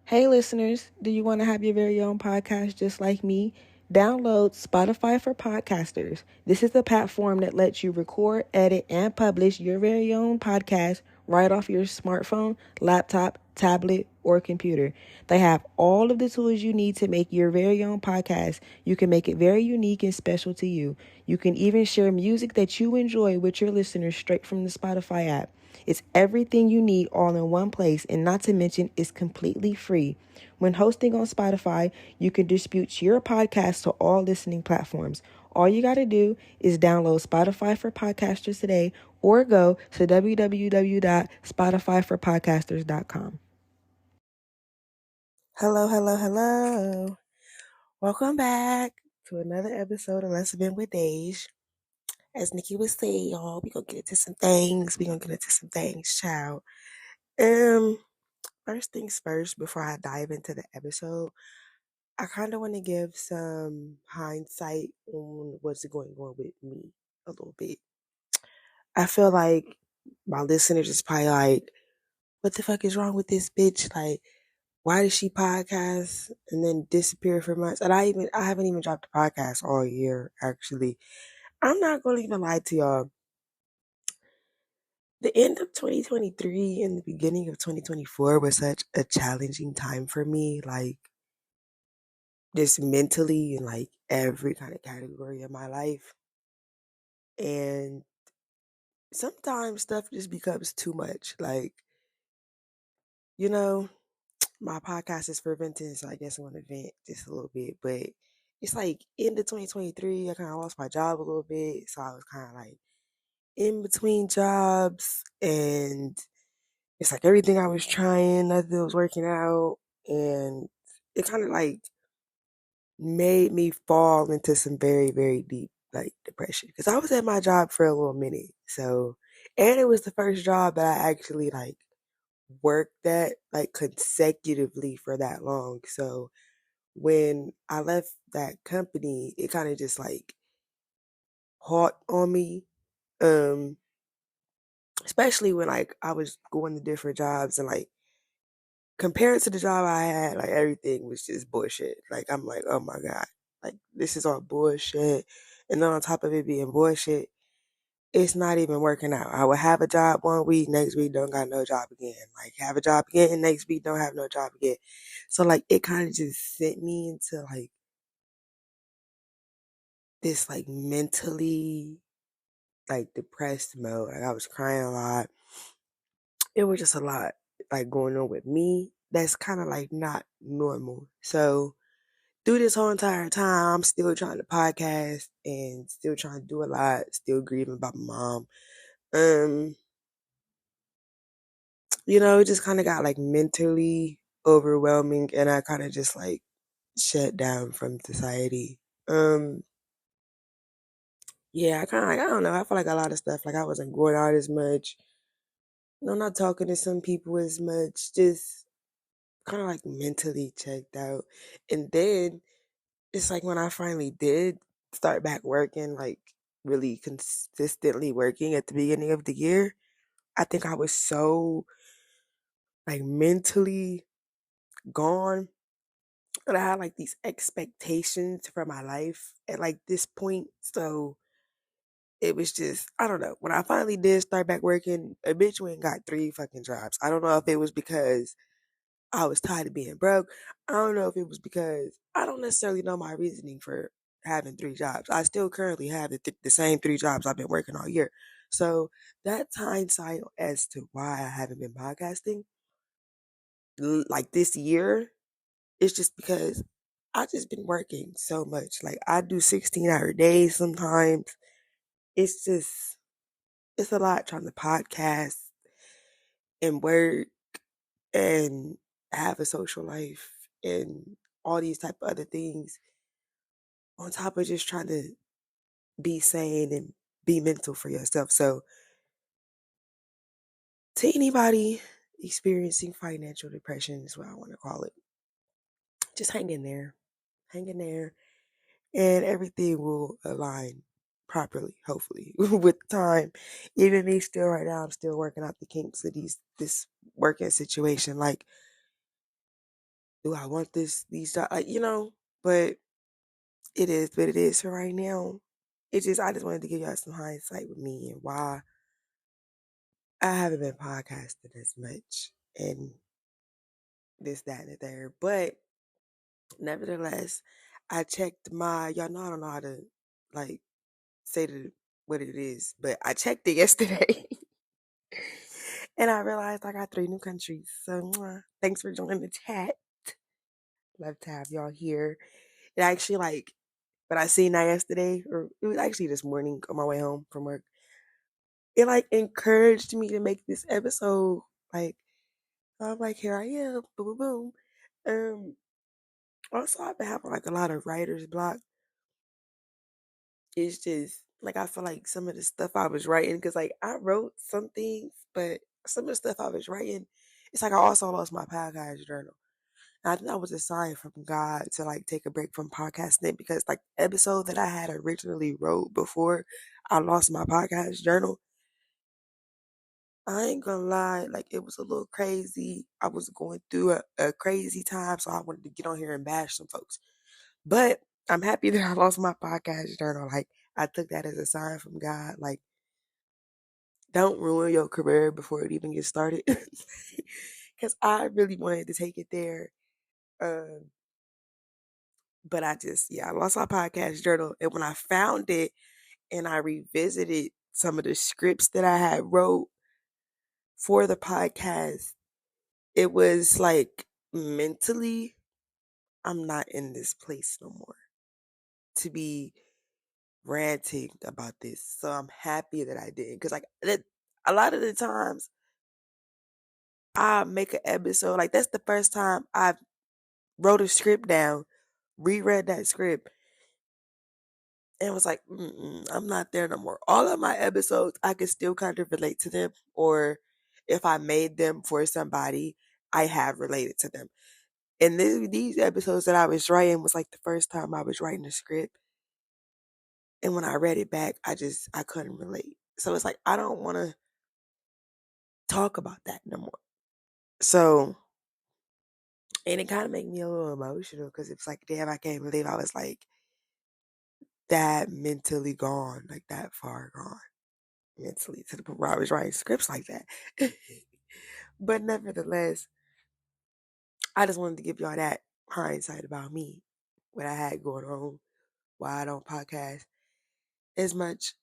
Hey listeners, do you want to have your very own podcast just like me? Download Spotify for Podcasters. This is the platform that lets you record, edit, and publish your very own podcast right off your smartphone, laptop, tablet, or computer. They have all of the tools you need to make your very own podcast. You can make it very unique and special to you. You can even share music that you enjoy with your listeners straight from the Spotify app. It's everything you need all in one place, and not to mention, it's completely free. When hosting on Spotify, you can distribute your podcast to all listening platforms. All you got to do is download Spotify for Podcasters today or go to www.spotifyforpodcasters.com. Hello, hello, hello. Welcome back to another episode of Let's Vent with Dej. As Nikki would say, y'all, we gonna get into some things. Child. Um, First things first, before I dive into the episode, I kind of want to give some hindsight on what's going on with me a little bit. I feel like my listeners is probably like, what the fuck is wrong with this bitch? Like, why does she podcast and then disappear for months? And I haven't even dropped a podcast all year, actually. I'm not going to even lie to y'all. The end of 2023 and the beginning of 2024 was such a challenging time for me. Like, just mentally in like every kind of category of my life. And sometimes stuff just becomes too much. Like, you know, my podcast is for venting, so I guess I want to vent just a little bit. But it's like end of 2023, I kind of lost my job a little bit. So I was kind of like in between jobs. And it's like everything I was trying, nothing was working out. And it kind of like made me fall into some very, very deep like depression because I was at my job for a little minute. So, and it was the first job that I actually like worked at like consecutively for that long. So, when I left that company, it kind of just like haunt on me. Um, Especially when like I was going to different jobs and like compared to the job I had, like everything was just bullshit. Like I'm like, oh my God, like this is all bullshit. And then on top of it being bullshit, it's not even working out. I would have a job one week, next week don't got no job again. Like have a job again, and next week don't have no job again. So like it kind of just sent me into like this like mentally like depressed mode. Like I was crying a lot. It was just a lot like going on with me. That's kind of like not normal. So through this whole entire time, I'm still trying to podcast and still trying to do a lot, still grieving about my mom. Um, it just kind of got like mentally overwhelming and I kind of just like shut down from society. Yeah, I kind of like, I don't know. I feel like a lot of stuff, like I wasn't going out as much. Not talking to some people as much, just kind of like mentally checked out. And then it's like when I finally did start back working, like really consistently working at the beginning of the year, I think I was so like mentally gone. And I had like these expectations for my life at like this point. So it was just, I don't know. When I finally did start back working, a bitch went and got 3 fucking jobs. I don't know if it was because I was tired of being broke. I don't know if it was because I don't necessarily know my reasoning for having 3 jobs. I still currently have the same 3 jobs I've been working all year. So that's hindsight as to why I haven't been podcasting. Like this year, it's just because I just been working so much. Like I do 16-hour days sometimes. It's just it's a lot trying to podcast and work and have a social life and all these type of other things on top of just trying to be sane and be mental for yourself. So to anybody experiencing financial depression is what I want to call it. Just hang in there. Hang in there and everything will align properly, hopefully, with time. Even me still right now, I'm still working out the kinks of this working situation. Like do I want these jobs? Like, but it is what it is for right now. I just wanted to give y'all some hindsight with me and why I haven't been podcasting as much and this, that, and the third. But nevertheless, I checked y'all know I don't know how to like say what it is, but I checked it yesterday and I realized I got 3 new countries. So thanks for joining the chat. Love to have y'all here. It actually but I seen that yesterday, or it was actually this morning on my way home from work. It encouraged me to make this episode. Like I'm like, here I am, boom, boom, boom. Also I've been having a lot of writer's block. It's just I feel like some of the stuff I was writing, because I wrote some things, but some of the stuff I was writing, it's I also lost my podcast journal. And I think that was a sign from God to take a break from podcasting, because the episode that I had originally wrote before I lost my podcast journal, I ain't gonna lie, it was a little crazy. I was going through a crazy time, so I wanted to get on here and bash some folks. But I'm happy that I lost my podcast journal. I took that as a sign from God. Don't ruin your career before it even gets started. Because I really wanted to take it there. But I lost my podcast journal. And when I found it and I revisited some of the scripts that I had wrote for the podcast, it was mentally, I'm not in this place no more to be ranting about this. So I'm happy that I did. Because a lot of the times I make an episode, that's the first time I've wrote a script down, reread that script, and was like, I'm not there no more. All of my episodes, I can still kind of relate to them, or if I made them for somebody, I have related to them. And these episodes that I was writing was the first time I was writing a script, and when I read it back, I couldn't relate. So it's I don't want to talk about that no more. So, and it kind of made me a little emotional, because it's damn, I can't believe I was that mentally gone, that far gone mentally, to the point where I was writing scripts like that. But nevertheless, I just wanted to give y'all that hindsight about me, what I had going on, why I don't podcast as much.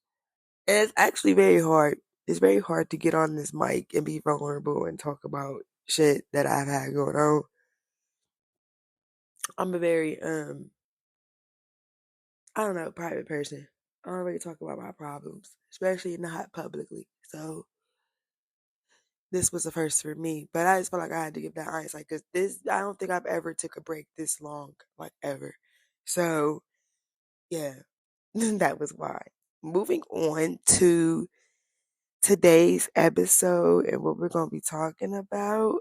And it's actually very hard. It's very hard to get on this mic and be vulnerable and talk about shit that I've had going on. I'm a very I don't know, private person. I don't really talk about my problems, especially not publicly. So this was the first for me, but I just felt like I had to give that hindsight, because I don't think I've ever took a break this long, ever. So yeah, that was why. Moving on to today's episode and what we're gonna be talking about.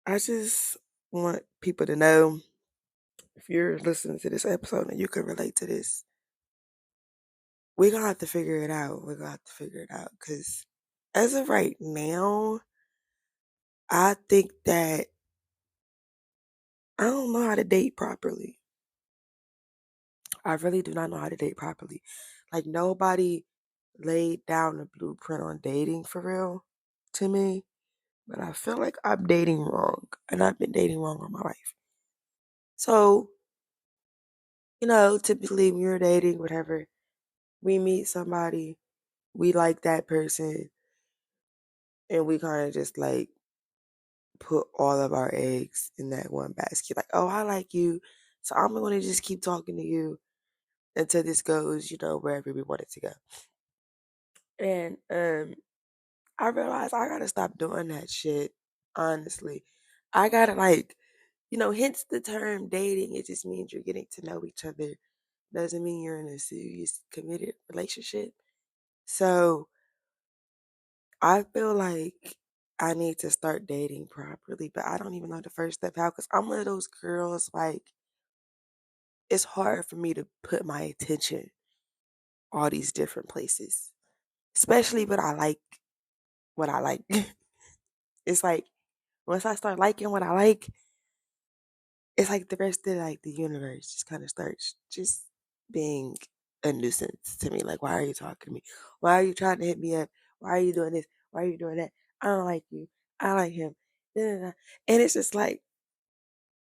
I just want people to know, if you're listening to this episode and you can relate to this, we're gonna have to figure it out. We're gonna have to figure it out, because as of right now, I think that I don't know how to date properly. I really do not know how to date properly. Nobody laid down a blueprint on dating for real to me. But I feel like I'm dating wrong. And I've been dating wrong all my life. So, typically when you're dating, whatever, we meet somebody, we like that person, and we kind of just put all of our eggs in that one basket. Oh, I like you, so I'm going to just keep talking to you until this goes, wherever we want it to go. And I realized I gotta stop doing that shit. Honestly, I gotta hence the term dating. It just means you're getting to know each other. Doesn't mean you're in a serious, committed relationship. So I feel like I need to start dating properly, but I don't even know the first step how, because I'm one of those girls, it's hard for me to put my attention all these different places, especially when I like what I like. It's Once I start liking what I like, it's like the rest of like the universe just kind of starts just being a nuisance to me. Like, why are you talking to me? Why are you trying to hit me up? Why are you doing this? Why are you doing that? I don't like you. I like him. Da, da, da. And it's just like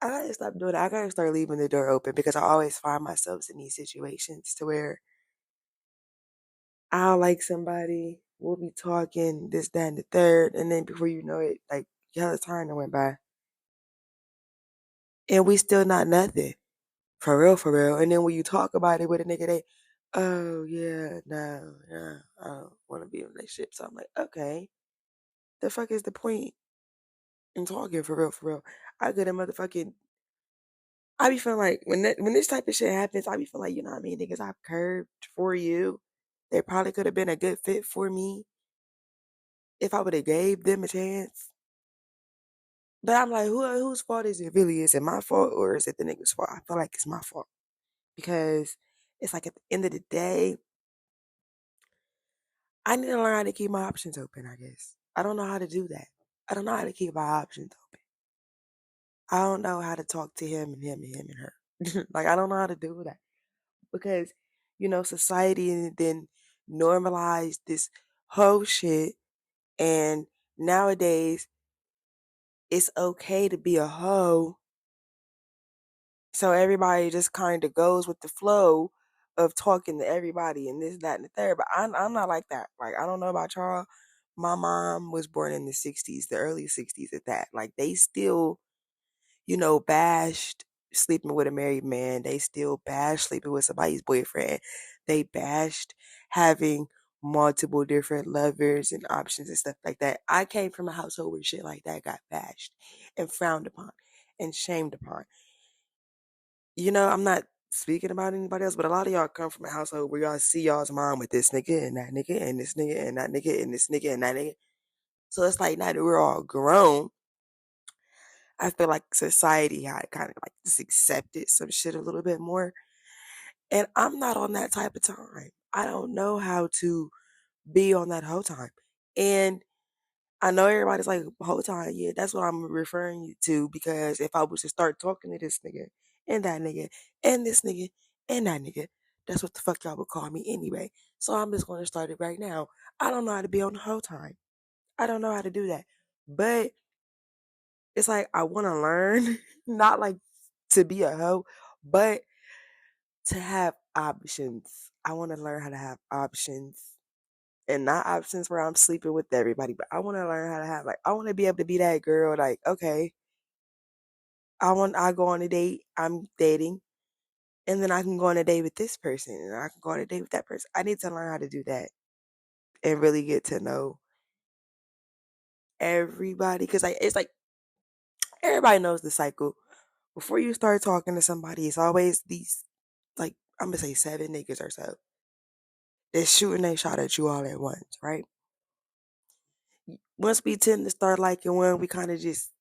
I gotta stop doing that. I gotta start leaving the door open because I always find myself in these situations to where I'll like somebody, we'll be talking this, that, and the third, and then before you know it, like hella time that went by, and we still not nothing. For real, for real. And then when you talk about it with a nigga, they, oh yeah, no, yeah, I don't want to be in a relationship. So I'm like, okay, the fuck is the point in talking for real, for real? I could have motherfucking. I be feeling like when this type of shit happens, I be feeling like you know what I mean, niggas I've curved for you. They probably could have been a good fit for me if I would have gave them a chance. But I'm like, whose fault is it really? Is it my fault or is it the nigga's fault? I feel like it's my fault because it's like at the end of the day, I need to learn how to keep my options open, I guess. I don't know how to do that. I don't know how to keep my options open. I don't know how to talk to him and him and him and her. Like, I don't know how to do that because, society then normalized this whole shit. And nowadays, it's okay to be a hoe. So everybody just kind of goes with the flow of talking to everybody and this, that, and the third. But I'm not like that. Like, I don't know about y'all. My mom was born in the 60s, the early 60s at that. Like, they still, bashed sleeping with a married man. They still bashed sleeping with somebody's boyfriend. They bashed having multiple different lovers and options and stuff like that. I came from a household where shit like that got bashed and frowned upon and shamed upon. I'm not speaking about anybody else, but a lot of y'all come from a household where y'all see y'all's mom with this nigga and that nigga and this nigga and that nigga and this nigga and that nigga. So it's like now that we're all grown, I feel like society had kind of like just accepted some shit a little bit more. And I'm not on that type of time. I don't know how to be on that whole time. And I know everybody's like, whole time, yeah, that's what I'm referring you to because if I was to start talking to this nigga and that nigga and this nigga and that nigga, that's what the fuck y'all would call me anyway. So I'm just going to start it right now. I don't know how to be on the whole time. I don't know how to do that. But it's like I want to learn, not like to be a hoe, but to have options. I want to learn how to have options and not options where I'm sleeping with everybody, but I want to learn how to have like I want to be able to be that girl like okay, I go on a date, I'm dating, and then I can go on a date with this person and I can go on a date with that person. I need to learn how to do that and really get to know everybody cuz like it's like everybody knows the cycle. Before you start talking to somebody, it's always these like I'm going to say 7 niggas or so. They're shooting a shot at you all at once, right? Once we tend to start liking one, we kind of just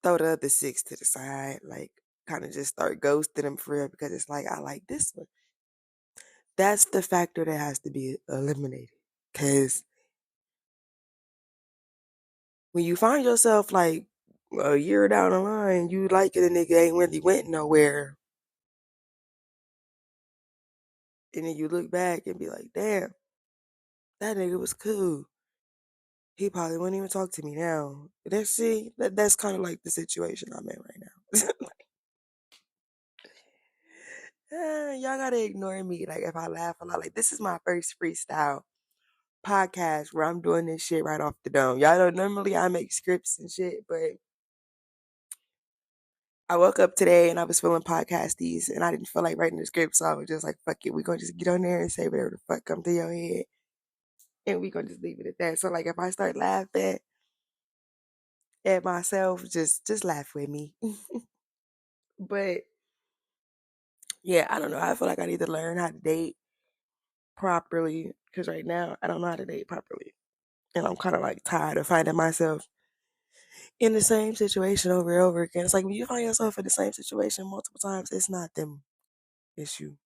throw the other 6 to the side, like kind of just start ghosting them for real because it's like I like this one. That's the factor that has to be eliminated. Cause when you find yourself like a year down the line, you like it, a nigga ain't really went nowhere, and then you look back and be like, damn, that nigga was cool. He probably wouldn't even talk to me now. That's kind of like the situation I'm in right now. Y'all gotta ignore me. Like if I laugh a lot, like this is my first freestyle podcast where I'm doing this shit right off the dome. Y'all know normally I make scripts and shit, but I woke up today and I was feeling podcasties and I didn't feel like writing the script, so I was just like, fuck it, we gonna just get on there and say whatever the fuck come to your head and we gonna just leave it at that. So like if I start laughing at myself, just laugh with me. But yeah, I don't know. I feel like I need to learn how to date properly because right now I don't know how to date properly. And I'm kind of like tired of finding myself in the same situation over and over again. It's like when you find yourself in the same situation multiple times, it's not them, it's you,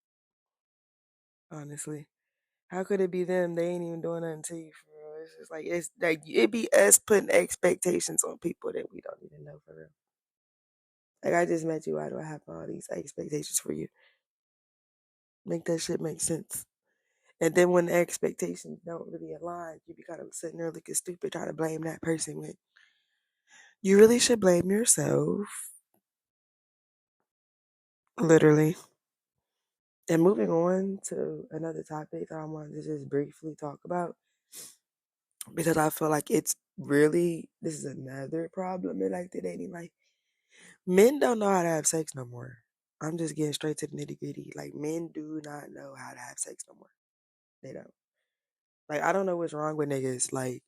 honestly. How could it be them? They ain't even doing nothing to you for real. It's just like it's like it be us putting expectations on people that we don't even know for real. Like I just met you, why do I have all these expectations for you? Make that shit make sense. And then when the expectations don't really align, you be kind of sitting there looking stupid trying to blame that person when you really should blame yourself. Literally. And moving on to another topic that I wanted to just briefly talk about because I feel like it's really this is another problem in like the dating life. Men don't know how to have sex no more. I'm just getting straight to the nitty gritty. Like men do not know how to have sex no more. They don't. Like I don't know what's wrong with niggas. Like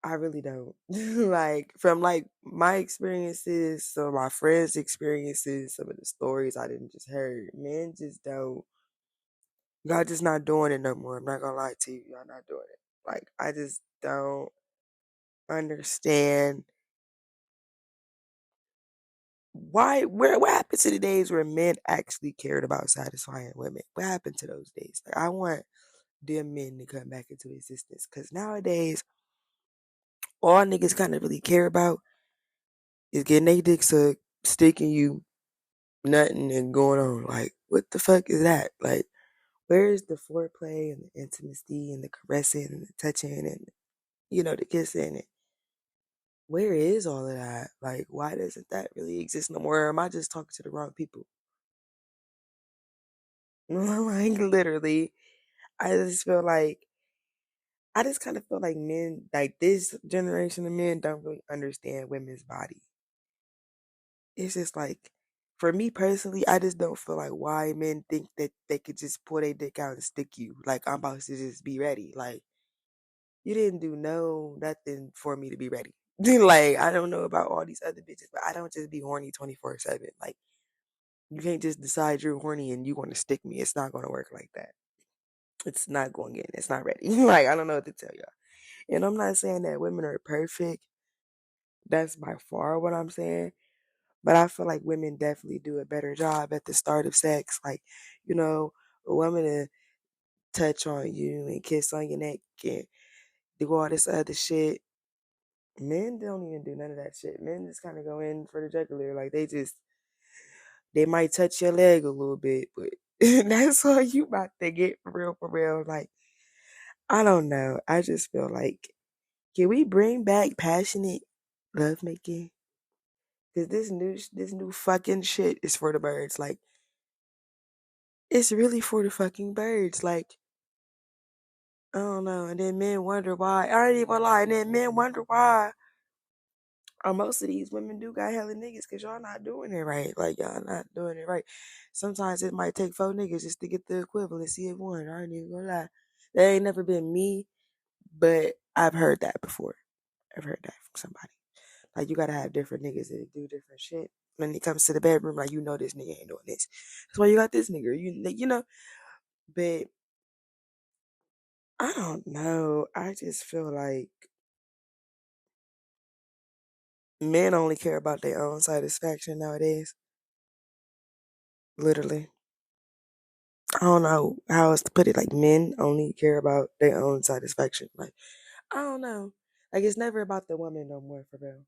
I really don't. Like from like my experiences, some of my friends' experiences, some of the stories I didn't just heard. Men just don't. Y'all just not doing it no more. I'm not gonna lie to you. Y'all not doing it. Like I just don't understand why where what happened to the days where men actually cared about satisfying women? What happened to those days? Like I want them men to come back into existence. Cause nowadays all niggas kinda really care about is getting their dick sucked, sticking you, nothing and going on. Like, what the fuck is that? Like, where is the foreplay and the intimacy and the caressing and the touching and the kissing? And where is all of that? Like, why doesn't that really exist no more? Or am I just talking to the wrong people? Like, literally, I just feel like I just kind of feel like men, like this generation of men, don't really understand women's body. It's just like, for me personally, I just don't feel like why men think that they could just pull their dick out and stick you. Like I'm about to just be ready. Like you didn't do nothing for me to be ready. Like I don't know about all these other bitches, but I don't just be horny 24/7. Like you can't just decide you're horny and you want to stick me. It's not going to work like that. It's not going in. It's not ready. Like I don't know what to tell y'all. And I'm not saying that women are perfect. That's by far what I'm saying. But I feel like women definitely do a better job at the start of sex. Like, a woman to touch on you and kiss on your neck and do all this other shit. Men don't even do none of that shit. Men just kind of go in for the jugular. Like, they might touch your leg a little bit, but that's all you about to get for real, for real. Like, I don't know. I just feel like, can we bring back passionate lovemaking? Because this new fucking shit is for the birds. Like, it's really for the fucking birds. Like, I don't know. And then men wonder why. I ain't even lie. And then men wonder why most of these women do got hella niggas because y'all not doing it right. Like, y'all not doing it right. Sometimes it might take 4 niggas just to get the equivalency of one. I ain't even gonna lie. That ain't never been me, but I've heard that before. I've heard that from somebody. Like, you gotta have different niggas that do different shit. When it comes to the bedroom, like, this nigga ain't doing this. That's why you got this nigga. But I don't know. I just feel like men only care about their own satisfaction nowadays. Literally. I don't know how else to put it. Like men only care about their own satisfaction. Like I don't know. Like it's never about the woman no more for real.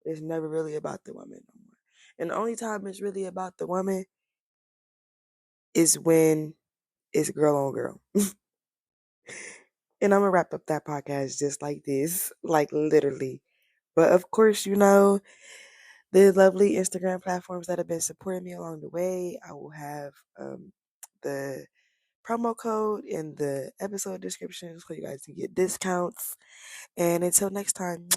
It's never really about the woman no more. And the only time it's really about the woman is when it's girl on girl. And I'm gonna wrap up that podcast just like this. Like literally. But of course, the lovely Instagram platforms that have been supporting me along the way. I will have the promo code in the episode description so you guys can get discounts. And until next time.